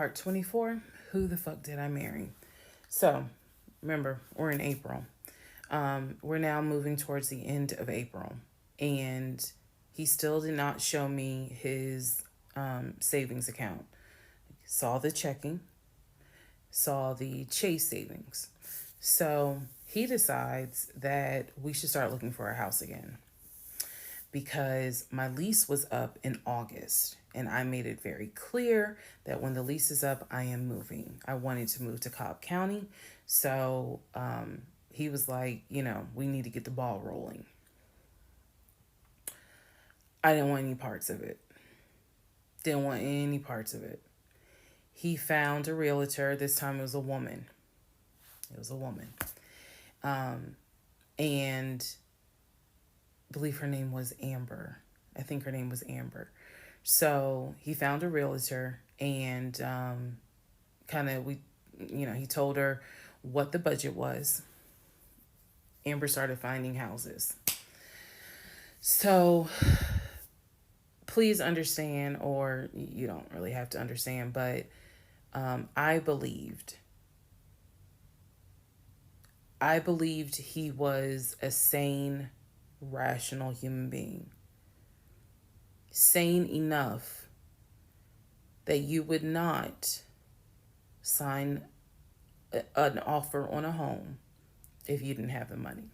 part 24. Who the fuck did I marry? So, remember, we're in April. We're now moving towards the end of April. And he still did not show me his savings account. Saw the checking, saw the Chase savings. So he decides that we should start looking for a house again because my lease was up in August. And I made it very clear that when the lease is up, I am moving. I wanted to move to Cobb County. So he was like, we need to get the ball rolling. I didn't want any parts of it. Didn't want any parts of it. He found a realtor. This time it was a woman. It was a woman. And I believe her name was Amber. I think her name was Amber. So he found a realtor and he told her what the budget was. Amber started finding houses. So please understand, or you don't really have to understand, but I believed he was a sane, rational human being. Sane enough that you would not sign an offer on a home if you didn't have the money.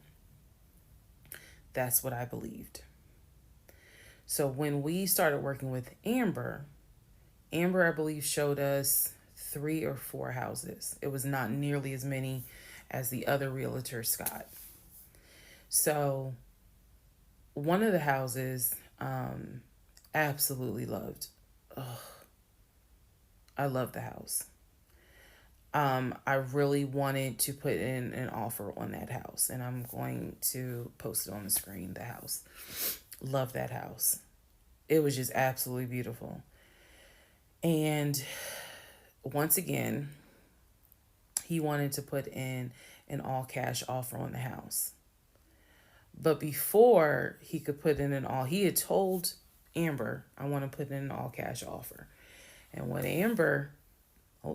That's what I believed. So when we started working with Amber, I believe showed us 3 or 4 houses. It was not nearly as many as the other realtor, Scott. So one of the houses, absolutely loved. Ugh. I love the house. I really wanted to put in an offer on that house, and I'm going to post it on the screen, the house. Love that house. It was just absolutely beautiful. And once again, he wanted to put in an all cash offer on the house. But before he could put in he had told Amber, I want to put in an all cash offer. And what Amber,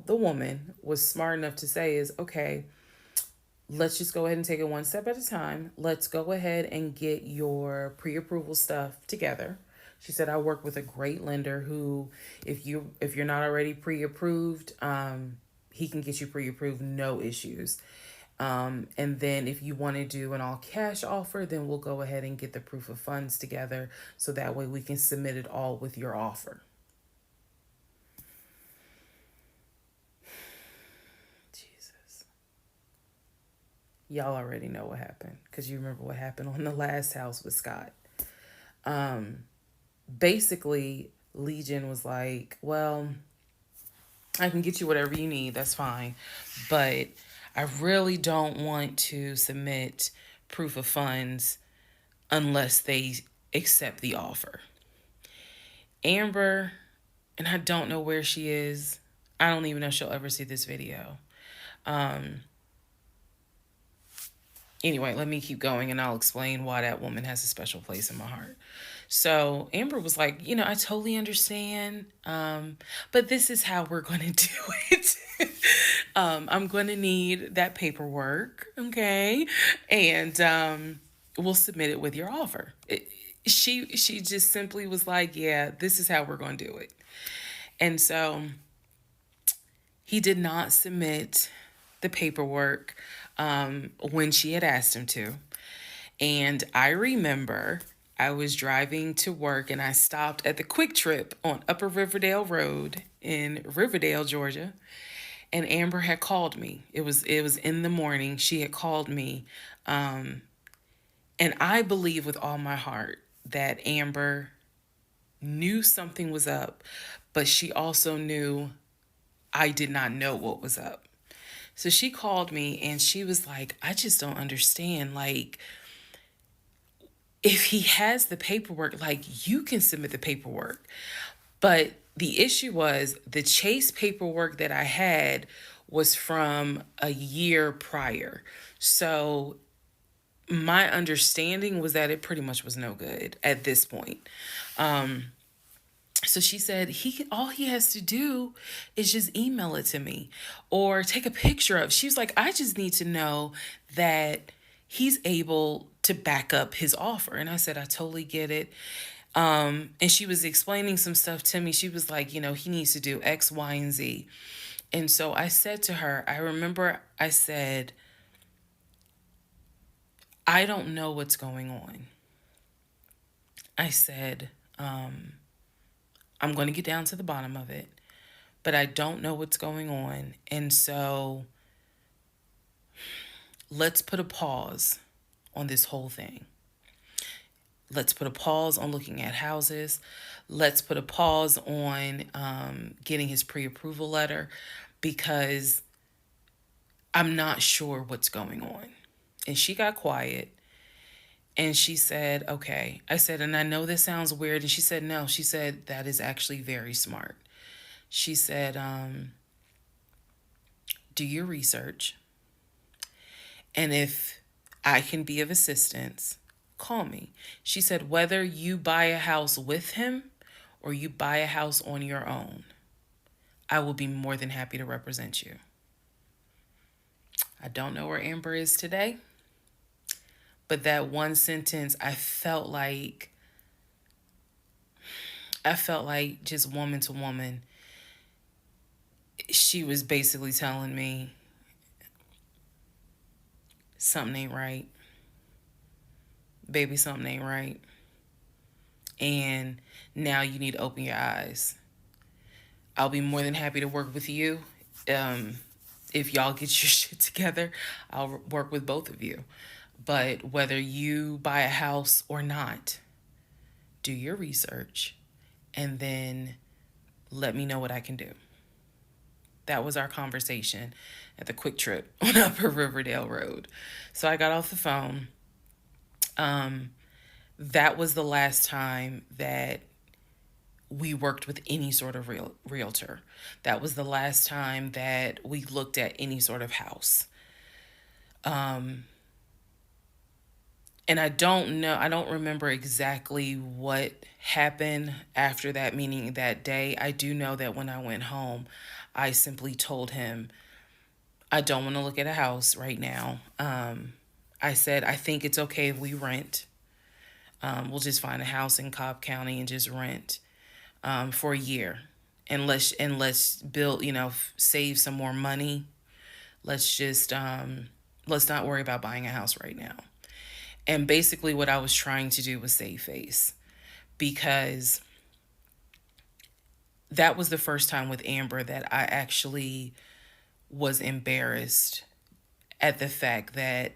the woman, was smart enough to say is, okay, let's just go ahead and take it one step at a time. Let's go ahead and get your pre-approval stuff together. She said, I work with a great lender who, if you're not already pre-approved, he can get you pre-approved, no issues. And then if you want to do an all cash offer, then we'll go ahead and get the proof of funds together so that way we can submit it all with your offer. Jesus. Y'all already know what happened because you remember what happened on the last house with Scott. Basically, Legion was like, well, I can get you whatever you need. That's fine. But I really don't want to submit proof of funds unless they accept the offer. Amber, and I don't know where she is. I don't even know if she'll ever see this video. Anyway, let me keep going and I'll explain why that woman has a special place in my heart. So Amber was like, I totally understand, but this is how we're going to do it. I'm going to need that paperwork, okay? And we'll submit it with your offer. She just simply was like, yeah, this is how we're going to do it. And so he did not submit the paperwork when she had asked him to. And I remember I was driving to work and I stopped at the Quick Trip on Upper Riverdale Road in Riverdale, Georgia. And Amber had called me. It was in the morning. She had called me. And I believe with all my heart that Amber knew something was up, but she also knew I did not know what was up. So she called me and she was like, I just don't understand. Like, if he has the paperwork, like, you can submit the paperwork. But the issue was the Chase paperwork that I had was from a year prior. So my understanding was that it pretty much was no good at this point. So she said all he has to do is just email it to me or take a picture of. She was like, I just need to know that he's able to back up his offer. And I said, I totally get it. And she was explaining some stuff to me. She was like, he needs to do X, Y, and Z. And so I said to her, I remember I said, I don't know what's going on. I said, I'm going to get down to the bottom of it, but I don't know what's going on. And so let's put a pause on this whole thing. Let's put a pause on looking at houses. Let's put a pause on getting his pre-approval letter because I'm not sure what's going on. And she got quiet and she said, okay. I said, and I know this sounds weird. And she said, no. She said, that is actually very smart. She said, do your research. And if I can be of assistance, call me. She said, whether you buy a house with him or you buy a house on your own, I will be more than happy to represent you. I don't know where Amber is today, but that one sentence, I felt like just woman to woman, she was basically telling me something ain't right. Baby, something ain't right. And now you need to open your eyes. I'll be more than happy to work with you. If y'all get your shit together, I'll work with both of you. But whether you buy a house or not, do your research and then let me know what I can do. That was our conversation at the Quick Trip on Upper Riverdale Road. So I got off the phone. That was the last time that we worked with any sort of realtor. That was the last time that we looked at any sort of house. And I don't remember exactly what happened after that meeting that day. I do know that when I went home, I simply told him, I don't want to look at a house right now. I said, I think it's okay if we rent. We'll just find a house in Cobb County and just rent for a year. And let's build, save some more money. Let's not worry about buying a house right now. And basically what I was trying to do was save face, because that was the first time with Amber that I actually was embarrassed at the fact that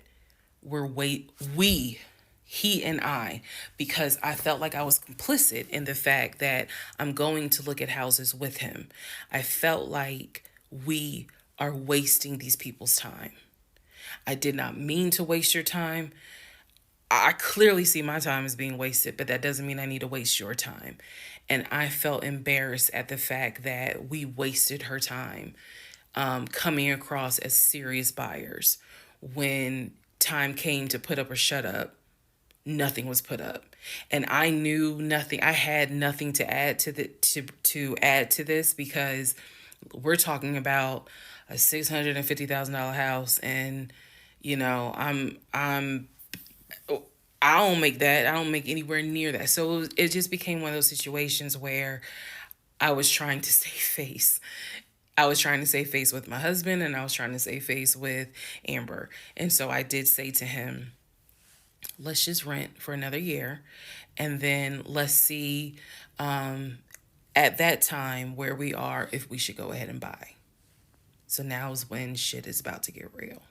he and I, because I felt like I was complicit in the fact that I'm going to look at houses with him. I felt like we are wasting these people's time. I did not mean to waste your time. I clearly see my time as being wasted, but that doesn't mean I need to waste your time. And I felt embarrassed at the fact that we wasted her time coming across as serious buyers. When time came to put up or shut up, nothing was put up. And I knew nothing. I had nothing to add to add to this, because we're talking about a $650,000 house, and I don't make that. I don't make anywhere near that. So it just became one of those situations where I was trying to save face. I was trying to save face with my husband, and I was trying to save face with Amber. And so I did say to him, let's just rent for another year, and then let's see at that time where we are, if we should go ahead and buy. So now is when shit is about to get real.